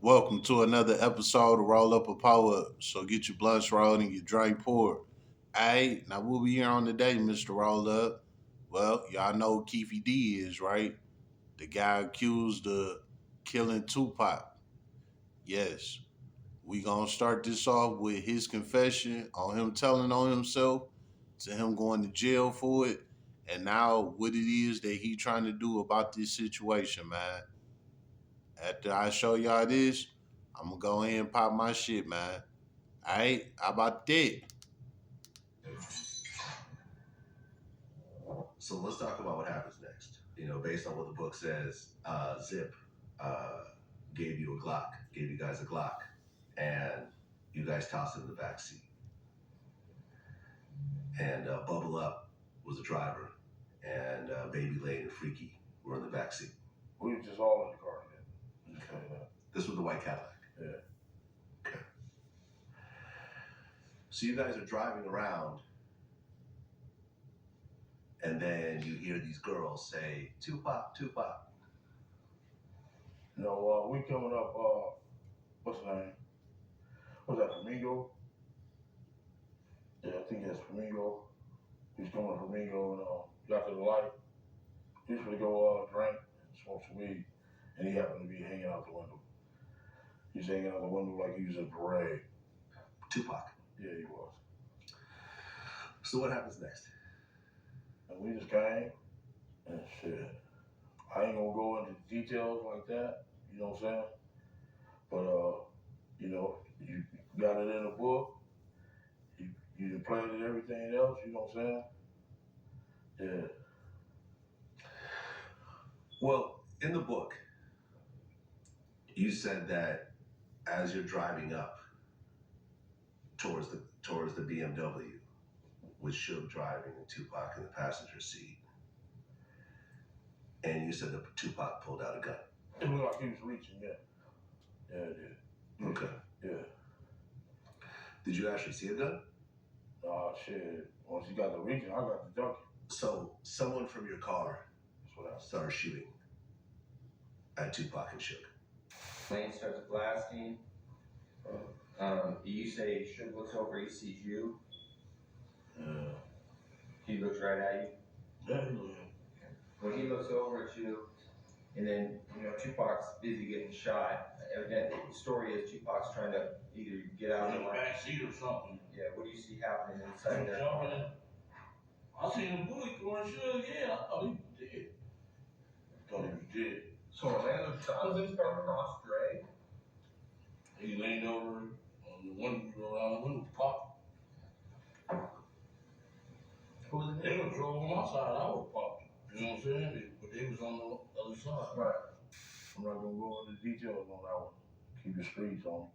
Welcome to another episode of Roll Up a Power Up. So get your blunts rolled and your drink poured. Alright, now what we here on today, Mr. Roll Up? Well, y'all know who Keefe D is, right? The guy accused of killing Tupac. Yes. We gonna start this off with his confession on him telling on himself, to him going to jail for it, and now what it is that he trying to do about this situation, man. After I show y'all this, I'm gonna go ahead and pop my shit, man. Alright, how about that? So let's talk about what happens next. Based on what the book says, Zip uh, gave you a Glock, gave you guys a Glock, and you guys tossed it in the back seat. And Bubble Up was the driver, and Baby Lane and Freaky were in the back seat. We were just all in the car then. Okay. This was the white Cadillac. Yeah. Okay. So you guys are driving around, and then you hear these girls say, Tupac, Tupac. We coming up, what's the name? What's that, Flamingo? Yeah, I think that's Flamingo. He's coming to Flamingo and got to the light. He's gonna go drink and smoke some weed. And he happened to be hanging out the window. He's hanging out the window like he was in parade. Tupac. Yeah, he was. So what happens next? And we just came and shit. I ain't gonna go into details like that, you know what I'm saying? But you got it in the book. You played it, everything else, you know what I'm saying? Yeah. Well, in the book, you said that as you're driving up towards the BMW, with Suge driving and Tupac in the passenger seat, and you said that Tupac pulled out a gun. It looked like he was reaching, yeah. Yeah, it did. Okay. Yeah. Did you actually see a gun? Oh, shit. Once he got the reaching, I got the junkie. So someone from your car That's what I said. started shooting at Tupac and Suge. Plane starts blasting. You say Suge looks over, he sees you. He looks right at Yeah, you. When he looks over at you, and then Tupac's busy getting shot. Evidently, the story is Tupac's trying to either get out in of the the back seat or something. Yeah, what do you see happening inside there? Jumping in. I seen the bullet going Suge, yeah, I thought he was dead. So Orlando Johnson started off straight. He leaned over on the window, around the window, popped. Who was They would drove on my side, I would pop. You know what I'm saying? But they was on the other side. Right. I'm not gonna go into details on that one. Keep the streets on.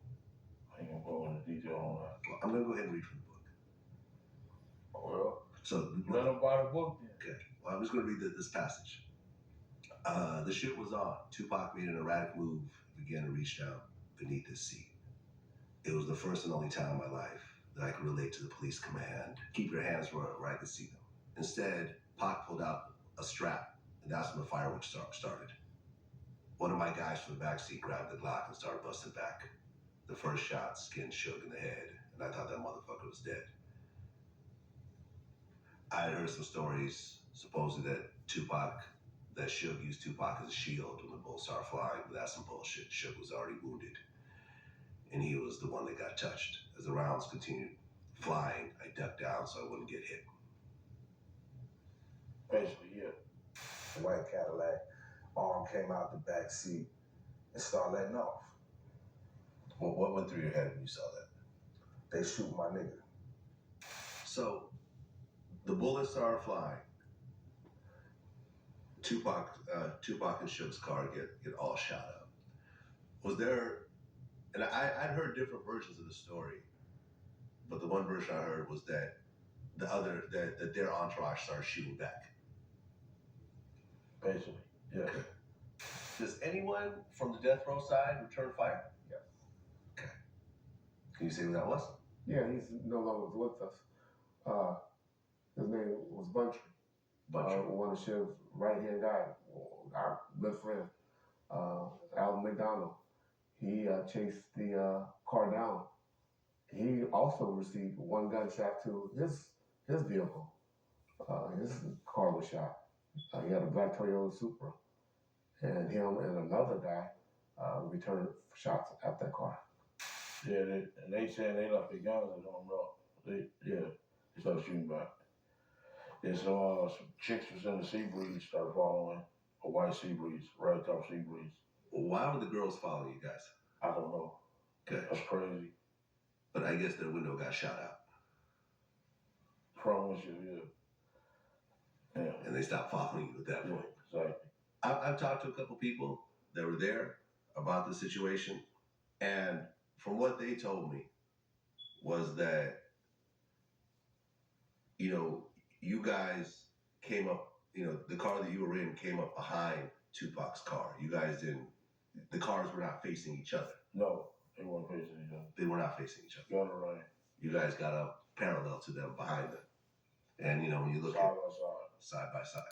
I ain't gonna go into detail on that. Well, I'm gonna go ahead and read from the book. Well, So let them buy the book then. okay. Well, I'm just gonna read this passage. The shit was on. Tupac made an erratic move and began to reach down beneath his seat. It was the first and only time in my life that I could relate to the police command. Keep your hands where I could see them. Instead, Pac pulled out a strap, and that's when the fireworks started. One of my guys from the backseat grabbed the Glock and started busting back. The first shot skinned Suge in the head, and I thought that motherfucker was dead. I had heard some stories, supposedly that Suge used Tupac as a shield when the bullets started flying, but that's some bullshit. Suge was already wounded, and he was the one that got touched. As the rounds continued flying, I ducked down so I wouldn't get hit. Basically, yeah. The white Cadillac arm came out the back seat and started letting off. What went through your head when you saw that? They shoot my nigga. So, the bullets started flying. Tupac and Suge's car get all shot up. Was there, and I'd heard different versions of the story, but the one version I heard was that that their entourage started shooting back. Basically, yeah. Okay. Does anyone from the death row side return fire? Yes. Okay. Can you say who that was? Yeah, he's no longer with us. His name was Buntry. One of Shiv's right-hand guy, our good friend, Alvin McDonald. he chased the car down. He also received one gunshot to his vehicle. His car was shot. He had a black Toyota Supra, and him and another guy returned shots at that car. Yeah, they saying they left their guns at home, bro. They started shooting back. And some chicks was in the sea breeze started following, a white sea breeze, red top sea breeze. Why were the girls following you guys? I don't know. Okay. That's crazy. But I guess their window got shot out. Front windshield, yeah. Yeah. And they stopped following you at that point. Exactly. I've talked to a couple people that were there about the situation, and from what they told me was that, you know, you guys came up, you know, the car that you were in came up behind Tupac's car. You guys didn't, the cars were not facing each other. No, they weren't facing each other. They were not facing each other. Gun right. You guys got up parallel to them, behind them. And, you know, when you look side at by side. Side by side.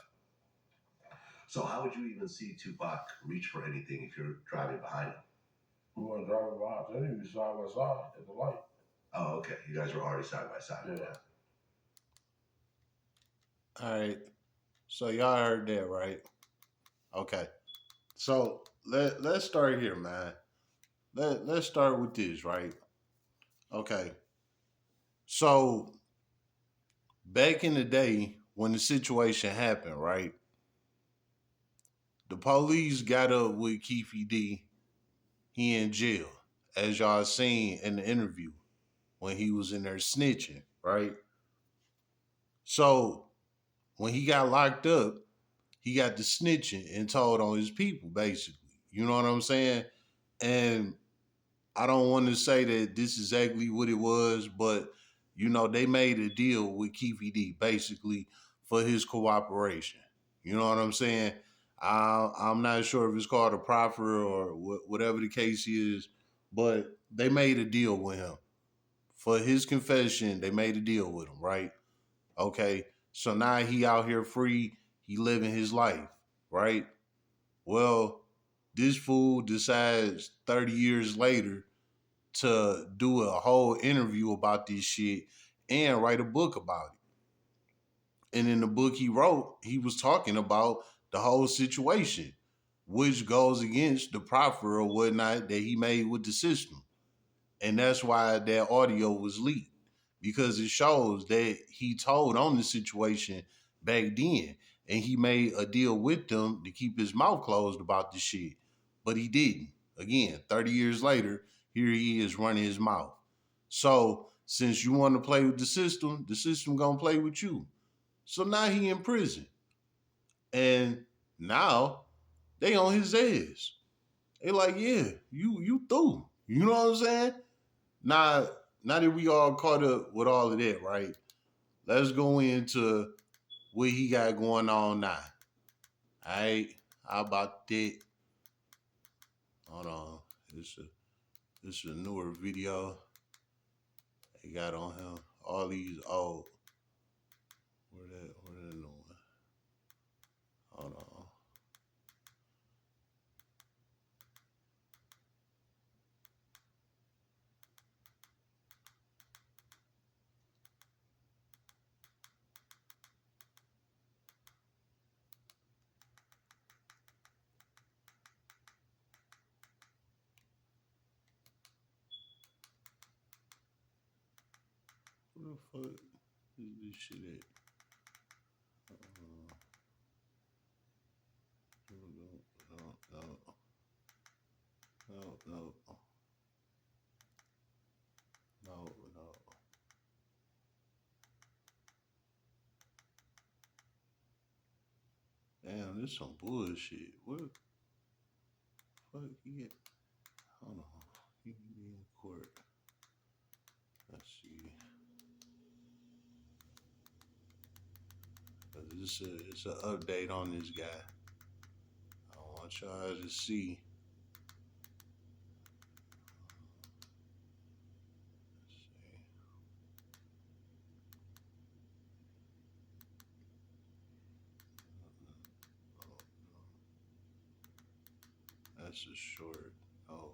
So how would you even see Tupac reach for anything if you're driving behind him? We weren't driving behind. They didn't be side by side at the light. Oh, okay. You guys were already side by side. Yeah. All right. So y'all heard that, right? Okay. So let's start here, man. Let's start with this, right? Okay. So back in the day when the situation happened, right? The police got up with Keefe D. He in jail, as y'all seen in the interview when he was in there snitching, right? So when he got locked up, he got to snitching and told on his people, basically. You know what I'm saying? And I don't want to say that this is exactly what it was, but you know, they made a deal with Keefe D basically for his cooperation. You know what I'm saying? I'm not sure if it's called a proffer or whatever the case is, but they made a deal with him for his confession. They made a deal with him, right? Okay, so now he out here free. He living his life, right? Well, this fool decides 30 years later to do a whole interview about this shit and write a book about it. And in the book he wrote, he was talking about the whole situation, which goes against the proffer or whatnot that he made with the system. And that's why that audio was leaked, because it shows that he told on the situation back then and he made a deal with them to keep his mouth closed about the shit. But he didn't. Again, 30 years later, here he is running his mouth. So since you want to play with the system gonna play with you. So now he in prison. And now they on his ass. They like, yeah, you through. You know what I'm saying? Now, now that we all caught up with all of that, right? Let's go into what he got going on now. All right, how about that? Hold on, this is a newer video they got on him. All these old. Where the new one? Hold on. Where the fuck is this shit at? No. No. Damn, this some bullshit. What the fuck he get? Hold on. He can be in court. Let's see. It's an update on this guy. I want y'all to see. That's a short. Oh.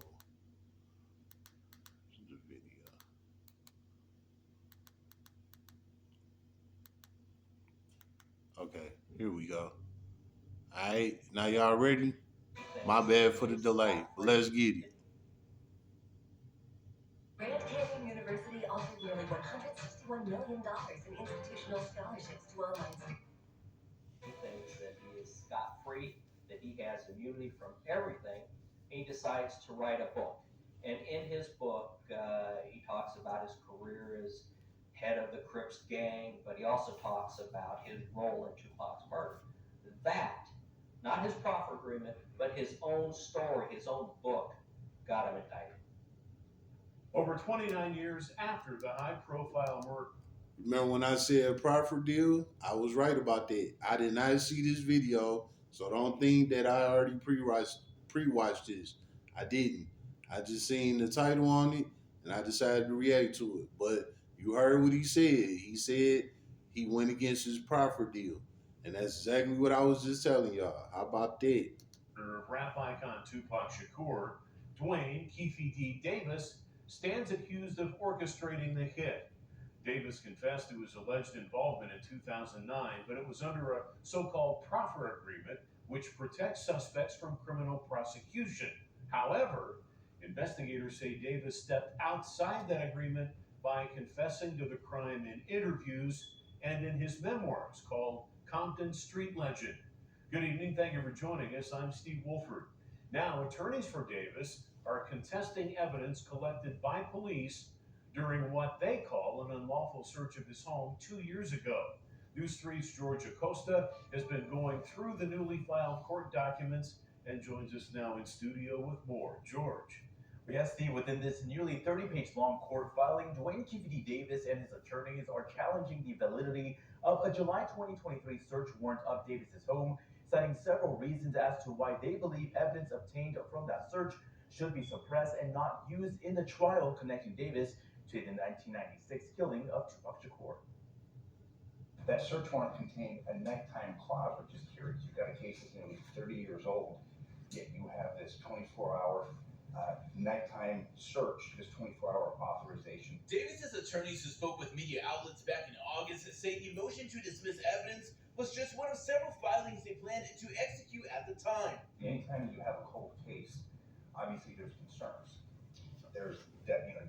Okay, here we go. All right, now y'all ready? My bad for the delay, but let's get it. Grand Canyon University offered nearly $161 million in institutional scholarships to online students. He thinks that he is scot free, that he has immunity from everything. He decides to write a book. And in his book, he talks about his career as head of the Crips gang, but he also talks about his role in Tupac's murder. That, not his proffer agreement, but his own story, his own book, got him indicted. Over 29 years after the high-profile murder. Remember when I said proffer deal? I was right about that. I did not see this video, so don't think that I already pre-watched this. I didn't. I just seen the title on it and I decided to react to it. But you heard what he said. He said he went against his proffer deal. And that's exactly what I was just telling y'all. How about that? Of rap icon Tupac Shakur, Dwayne Keefe D. Davis stands accused of orchestrating the hit. Davis confessed to his alleged involvement in 2009, but it was under a so-called proffer agreement, which protects suspects from criminal prosecution. However, investigators say Davis stepped outside that agreement by confessing to the crime in interviews and in his memoirs called Compton Street Legend. Good evening. Thank you for joining us. I'm Steve Wolford. Now, attorneys for Davis are contesting evidence collected by police during what they call an unlawful search of his home 2 years ago. News 3's George Acosta has been going through the newly filed court documents and joins us now in studio with more. George. Yes, Steve, within this nearly 30-page long court filing, Dwayne Keefe D. Davis and his attorneys are challenging the validity of a July 2023 search warrant of Davis's home, citing several reasons as to why they believe evidence obtained from that search should be suppressed and not used in the trial connecting Davis to the 1996 killing of Tupac Shakur. That search warrant contained a nighttime clause, which is curious. You've got a case that's nearly 30 years old, yet you have this 24-hour nighttime search, this 24-hour authorization. Davis's attorneys who spoke with media outlets back in August say the motion to dismiss evidence was just one of several filings they planned to execute at the time. Anytime you have a cold case, obviously there's concerns. There's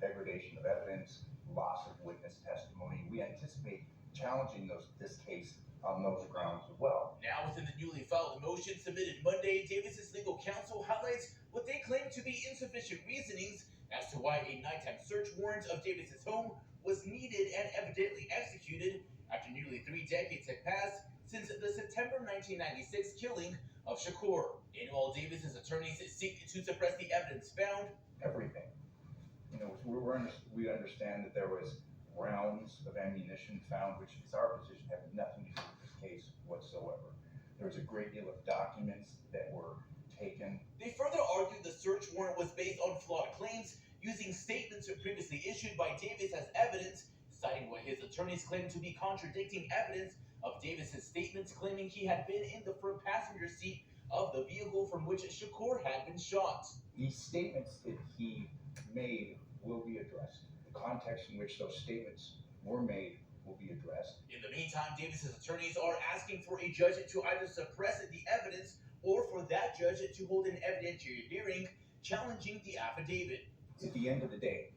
degradation of evidence, loss of witness testimony. We anticipate challenging this case on those grounds as well. Now, within the newly filed motion submitted Monday, Davis's legal counsel highlights what they claim to be insufficient reasonings as to why a nighttime search warrant of Davis's home was needed and evidently executed after nearly 3 decades had passed since the September 1996 killing of Shakur. In all, Davis's attorneys seek to suppress the evidence found. Everything. We understand that there was rounds of ammunition found, which is our position, have nothing to do with this case whatsoever. There was a great deal of documents that were taken. They further argued the search warrant was based on flawed claims, using statements previously issued by Davis as evidence, citing what his attorneys claimed to be contradicting evidence of Davis's statements claiming he had been in the front passenger seat of the vehicle from which Shakur had been shot. The statements that he made will be addressed. The context in which those statements were made will be addressed. In the meantime, Davis's attorneys are asking for a judge to either suppress the evidence or for that judge to hold an evidentiary hearing challenging the affidavit. At the end of the day,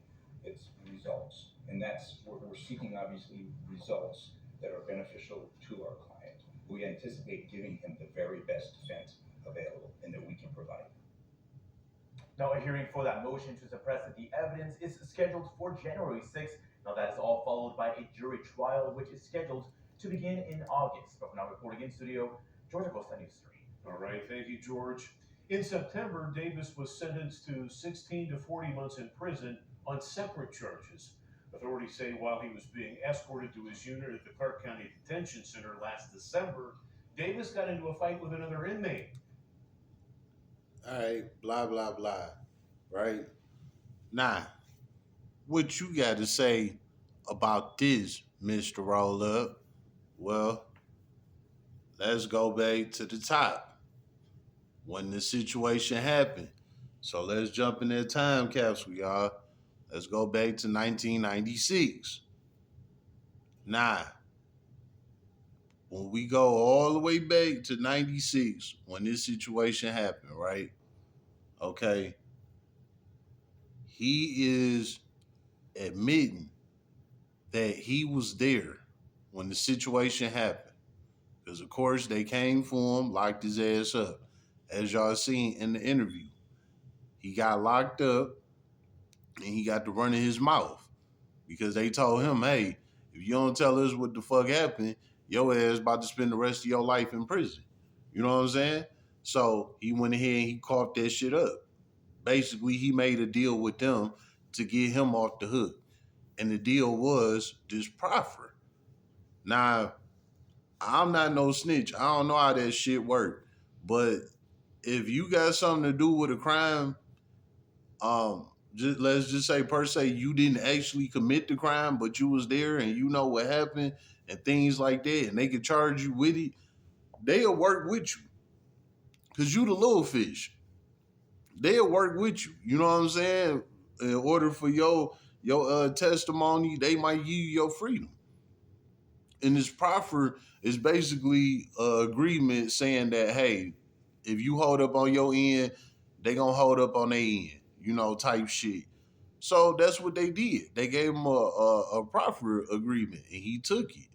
it's results. And that's what we're seeking, obviously, results that are beneficial to our client. We anticipate giving him the very best defense available and that we can provide. Now, a hearing for that motion to suppress the evidence is scheduled for January 6th. Now, that is all followed by a jury trial, which is scheduled to begin in August. But for now, reporting in studio, George Acosta, News 3. All right, thank you, George. In September, Davis was sentenced to 16 to 40 months in prison on separate charges. Authorities say while he was being escorted to his unit at the Clark County Detention Center last December, Davis got into a fight with another inmate. All right, blah, blah, blah, right? Now, what you got to say about this, Mr. Roll Up? Well, let's go back to the top when the situation happened. So let's jump in that time capsule, y'all. Let's go back to 1996. Nah, when we go all the way back to 96, when this situation happened, right? Okay, he is admitting that he was there when the situation happened. Because, of course, they came for him, locked his ass up. As y'all seen in the interview, he got locked up and he got to running his mouth because they told him, hey, if you don't tell us what the fuck happened, your ass about to spend the rest of your life in prison. You know what I'm saying? So he went ahead and he coughed that shit up. Basically, he made a deal with them to get him off the hook. And the deal was this proffer. Now, I'm not no snitch. I don't know how that shit worked. But if you got something to do with a crime, let's just say per se you didn't actually commit the crime, but you was there and you know what happened and things like that, and they could charge you with it, they'll work with you. Cause you the little fish. They'll work with you. You know what I'm saying? In order for your testimony, they might give you your freedom. And this proffer is basically an agreement saying that, hey, if you hold up on your end, they gonna hold up on their end, type shit. So that's what they did. They gave him a proffer agreement, and he took it.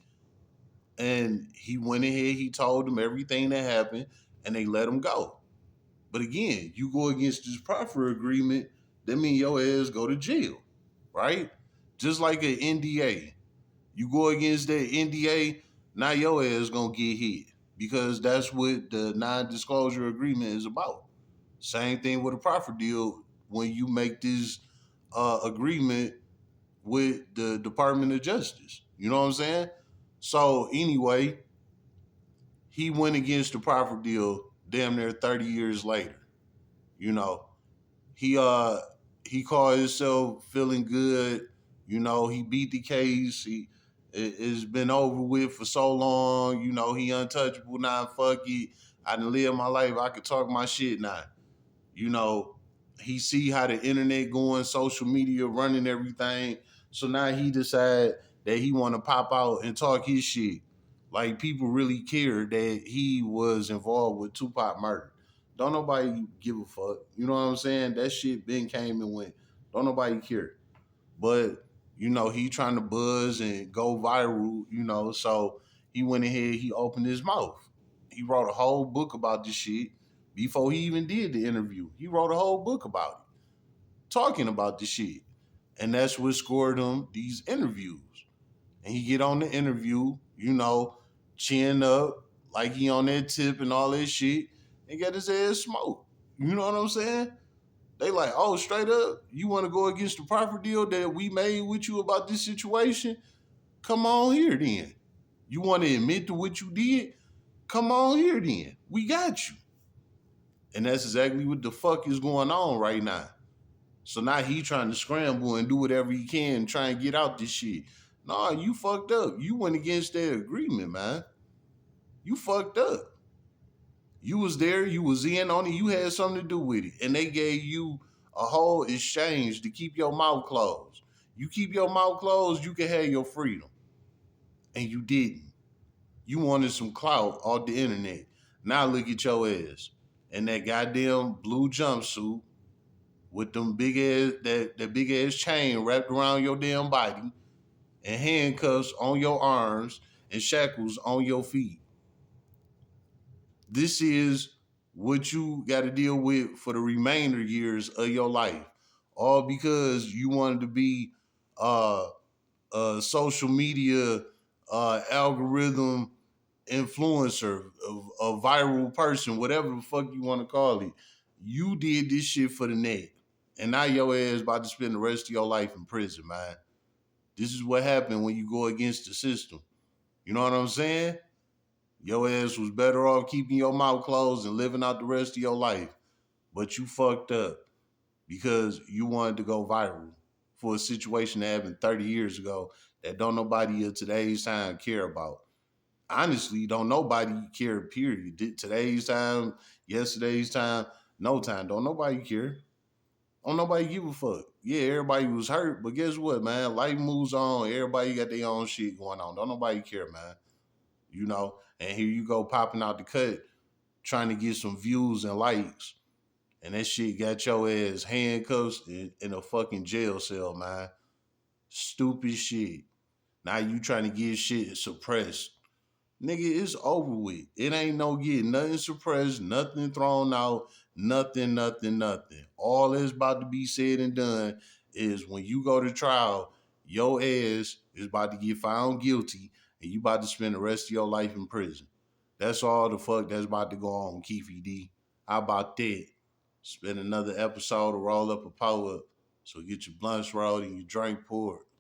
And he went ahead, he told them everything that happened, and they let him go. But again, you go against this proffer agreement, that means your ass go to jail, right? Just like an NDA. You go against that NDA, now your ass gonna get hit because that's what the non-disclosure agreement is about. Same thing with a proffer deal when you make this agreement with the Department of Justice. You know what I'm saying? So anyway, he went against the proffer deal damn near 30 years later. You know, he he called himself feeling good. He beat the case. It's been over with for so long. He untouchable now. Fuck it. I done live my life. I could talk my shit now. You know, he see how the internet going, social media running everything. So now he decide that he want to pop out and talk his shit. Like people really care that he was involved with Tupac murder. Don't nobody give a fuck. You know what I'm saying? That shit been came and went. Don't nobody care. But he trying to buzz and go viral. So he went ahead. He opened his mouth. He wrote a whole book about this shit before he even did the interview. He wrote a whole book about it, talking about the shit. And that's what scored him these interviews. And he get on the interview, chin up, like he on that tip and all that shit, and get his ass smoked. You know what I'm saying? They like, oh, straight up, you want to go against the proper deal that we made with you about this situation? Come on here then. You want to admit to what you did? Come on here then. We got you. And that's exactly what the fuck is going on right now. So now he trying to scramble and do whatever he can and try and get out this shit. Nah, you fucked up. You went against that agreement, man. You fucked up. You was there, you was in on it, you had something to do with it. And they gave you a whole exchange to keep your mouth closed. You keep your mouth closed, you can have your freedom. And you didn't. You wanted some clout off the internet. Now look at your ass. And that goddamn blue jumpsuit with them big ass that big ass chain wrapped around your damn body and handcuffs on your arms and shackles on your feet. This is what you got to deal with for the remainder years of your life, all because you wanted to be a social media algorithm influencer, a viral person, whatever the fuck you want to call it. You did this shit for the net, and now your ass about to spend the rest of your life in prison, man. This is what happened when you go against the system. You know what I'm saying? Your ass was better off keeping your mouth closed and living out the rest of your life. But you fucked up because you wanted to go viral for a situation that happened 30 years ago that don't nobody of today's time care about. Honestly, don't nobody care, period. Today's time, yesterday's time, no time. Don't nobody care. Don't nobody give a fuck. Yeah, everybody was hurt, but guess what, man? Life moves on. Everybody got their own shit going on. Don't nobody care, man. you know, and here you go popping out the cut, trying to get some views and likes. And that shit got your ass handcuffs in a fucking jail cell, man. Stupid shit. Now you trying to get shit suppressed. Nigga, it's over with. It ain't no getting nothing suppressed, nothing thrown out, nothing, nothing, nothing. All that's about to be said and done is when you go to trial, your ass is about to get found guilty and you about to spend the rest of your life in prison. That's all the fuck that's about to go on, Keefe D. How about that? Spend another episode to roll up a power up. So get your blunts rolled and your drink poured.